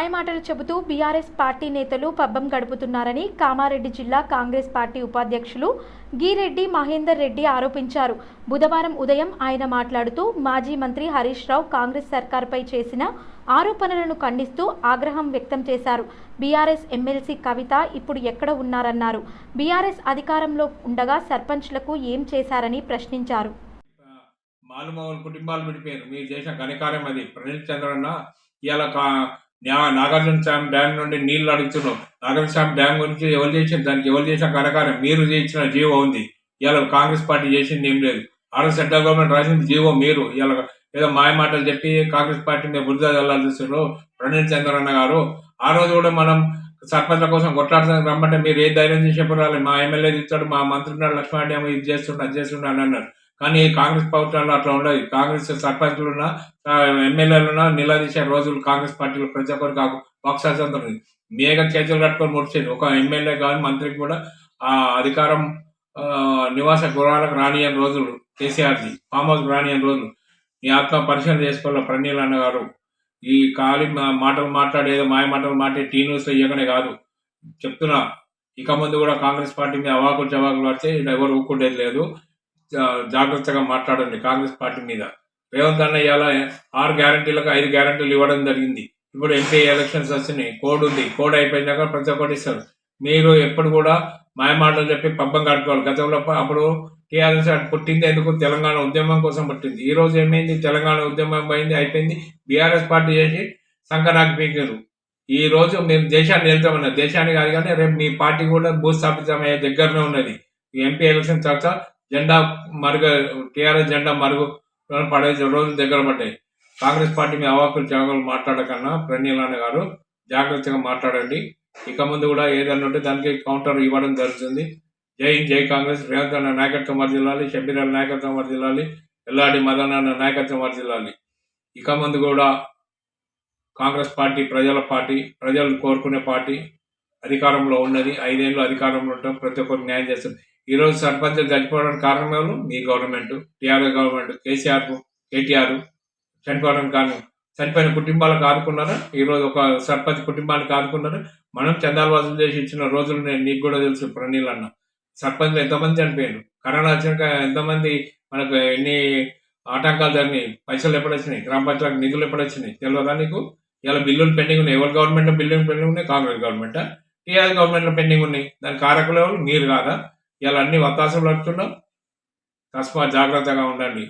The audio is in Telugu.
మాయమాటలు చెబుతూ బీఆర్ఎస్ పార్టీ నేతలు పబ్బం గడుపుతున్నారని కామారెడ్డి జిల్లా కాంగ్రెస్ పార్టీ ఉపాధ్యక్షులు గిరెడ్డి మహేందర్ రెడ్డి ఆరోపించారు. బుధవారం ఉదయం ఆయన మాట్లాడుతూ మాజీ మంత్రి హరీష్ రావు కాంగ్రెస్ సర్కార్పై చేసిన ఆరోపణలను ఖండిస్తూ ఆగ్రహం వ్యక్తం చేశారు. బీఆర్ఎస్ ఎమ్మెల్సీ కవిత ఇప్పుడు ఎక్కడ ఉన్నారన్నారు. బీఆర్ఎస్ అధికారంలో ఉండగా సర్పంచ్లకు ఏం చేశారని ప్రశ్నించారు. మాలుమూల కుటుంబాలు విడిపోయారు. మీరు చేసిన ఘనకార్యం అది. ప్రణీత్ చంద్రన్న ఇవాళ నాగార్జున సాగర్ డ్యామ్ నుండి నీళ్లు అడుగుతున్నాం. నాగార్జున సాగర్ డ్యామ్ గురించి ఎవరు చేసిన దానికి ఎవరు చేసిన ఘనకార్యం మీరు చేయించిన జీవో ఉంది. ఇవాళ కాంగ్రెస్ పార్టీ చేసింది ఏం లేదు. ఆర్ఎస్ సెంట్రల్ గవర్నమెంట్ రాసిన జీవో మీరు ఇవాళ ఏదో మాయమాటలు చెప్పి కాంగ్రెస్ పార్టీ మీద బురద జల్లాలు చూస్తున్నారు. ప్రణీత్ చంద్రన్న గారు ఆ రోజు కూడా మనం సర్పంచ్ల కోసం కొట్లాడుతానికి రమ్మంటే మీరు ఏ ధైర్యం చేసి చెప్పాలి. మా ఎమ్మెల్యే ఇస్తాడు, మా మంత్రి ఉన్నాడు, లక్ష్మారెడ్డి ఇది చేస్తుండే అది చేస్తుండే అని అన్నారు. కానీ కాంగ్రెస్ ప్రభుత్వంలో అట్లా ఉండదు. కాంగ్రెస్ సర్పంచులున్నా ఎమ్మెల్యేలున్నా నిలదీసే రోజులు కాంగ్రెస్ పార్టీలో ప్రతి ఒక్కరికి పక్షాంతం ఉంది. మేఘ చేతులు కట్టుకొని ముడిచేది ఒక ఎమ్మెల్యే కానీ మంత్రికి కూడా ఆ అధికారం నివాస గృహాలకు రానియని రోజులు కేసీఆర్ది ఫామ్ హౌస్ రానియని రోజులు. మీ ఆత్మ పరిశీలన చేసుకోవాలి. ప్రణీల్ అన్న గారు ఈ ఖాళీ మాటలు మాట్లాడేదో మాయ మాటలు మాట్లాడి టీ న్యూస్లో ఇవ్వకనే కాదు చెప్తున్నా. ఇక ముందు కూడా కాంగ్రెస్ పార్టీ మీద అవాకులు జవాకులు పడితే ఎవరు ఊరుకుండేది లేదు. జాగ్రత్తగా మాట్లాడండి కాంగ్రెస్ పార్టీ మీద. రేవంత్ అన్న ఇవాళ 6 గ్యారంటీలకు 5 గ్యారంటీలు ఇవ్వడం జరిగింది. ఇప్పుడు ఎంపీ ఎలక్షన్స్ వస్తున్నాయి. కోడ్ ఉంది. కోడ్ అయిపోయినాక ప్రతి ఒక్కటి ఇస్తారు. మీరు ఎప్పుడు కూడా మాయమాటలు చెప్పి పబ్బం కట్టుకోవాలి. గతంలో అప్పుడు టీఆర్ఎస్ పుట్టింది ఎందుకు? తెలంగాణ ఉద్యమం కోసం పుట్టింది. ఈ రోజు ఏమైంది? తెలంగాణ ఉద్యమం పోయింది, అయిపోయింది. బీఆర్ఎస్ పార్టీ చేసి సంకనాకి పీకారు. ఈ రోజు మేము దేశాన్ని వెళ్తామన్నారు. దేశాన్ని కాదు కానీ రేపు మీ పార్టీ కూడా భూస్థాపితమయ్యే దగ్గరనే ఉన్నది. ఎంపీ ఎలక్షన్ తర్వాత జెండా మరుగు టీఆర్ఎస్ జెండా మరుగు పడే రోజులు దగ్గర పడ్డాయి. కాంగ్రెస్ పార్టీ మీ అవాకులు జవాకులు మాట్లాడకన్నా ప్రణీల్ అన్న గారు జాగ్రత్తగా మాట్లాడండి. ఇక ముందు కూడా ఏదన్నా ఉంటే దానికి కౌంటర్ ఇవ్వడం జరుగుతుంది. జై కాంగ్రెస్. రేవంత్ అన్న నాయకత్వం వర్దిల్లాలి, షబ్బీర్ అన్న నాయకత్వం వర్దిల్లాలి, ఎల్లాడి మదన్ అన్న నాయకత్వం వర్దిల్లాలి. ఇక ముందు కూడా కాంగ్రెస్ పార్టీ ప్రజల పార్టీ, ప్రజలు కోరుకునే పార్టీ అధికారంలో ఉన్నది. 5 ఏళ్ళు అధికారంలో ఉంటాం. ప్రతి ఒక్కరికి న్యాయం చేస్తుంది. ఈ రోజు సర్పంచ్ చనిపోవడానికి కారణం ఎవరు? మీ గవర్నమెంట్, టీఆర్ఎస్ గవర్నమెంట్, కేటీఆర్ చనిపోవడానికి కారణం. చనిపోయిన కుటుంబాలకు ఆదుకున్నారా? ఈ రోజు ఒక సర్పంచ్ కుటుంబానికి ఆదుకున్నారా? మనం చందాలు వసూలు చేసి ఇచ్చిన రోజులు నీకు కూడా తెలుసు ప్రణీల్ అన్న. సర్పంచ్లు ఎంతమంది చనిపోయారు? కరోనా వచ్చినాక ఎంతమంది మనకు ఎన్ని ఆటంకాలు జరిగినాయి? పైసలు ఎప్పుడు వచ్చినాయి? గ్రామ పంచాయతీ నిధులు ఎప్పుడు వచ్చినాయి? తెలియదా నీకు? ఇలా బిల్లులు పెండింగ్ ఉన్నాయి. ఎవరి గవర్నమెంట్ బిల్లులు పెండింగ్ ఉన్నాయి? కాంగ్రెస్ గవర్నమెంట్, టీఆర్ఎస్ గవర్నమెంట్లో పెండింగ్ ఉన్నాయి. దాని కారకులు ఎవరు? మీరు కాదా? ఇలా అన్ని వత్తాసులు పడుతున్నాం. తస్మాత్ జాగ్రత్తగా ఉండండి.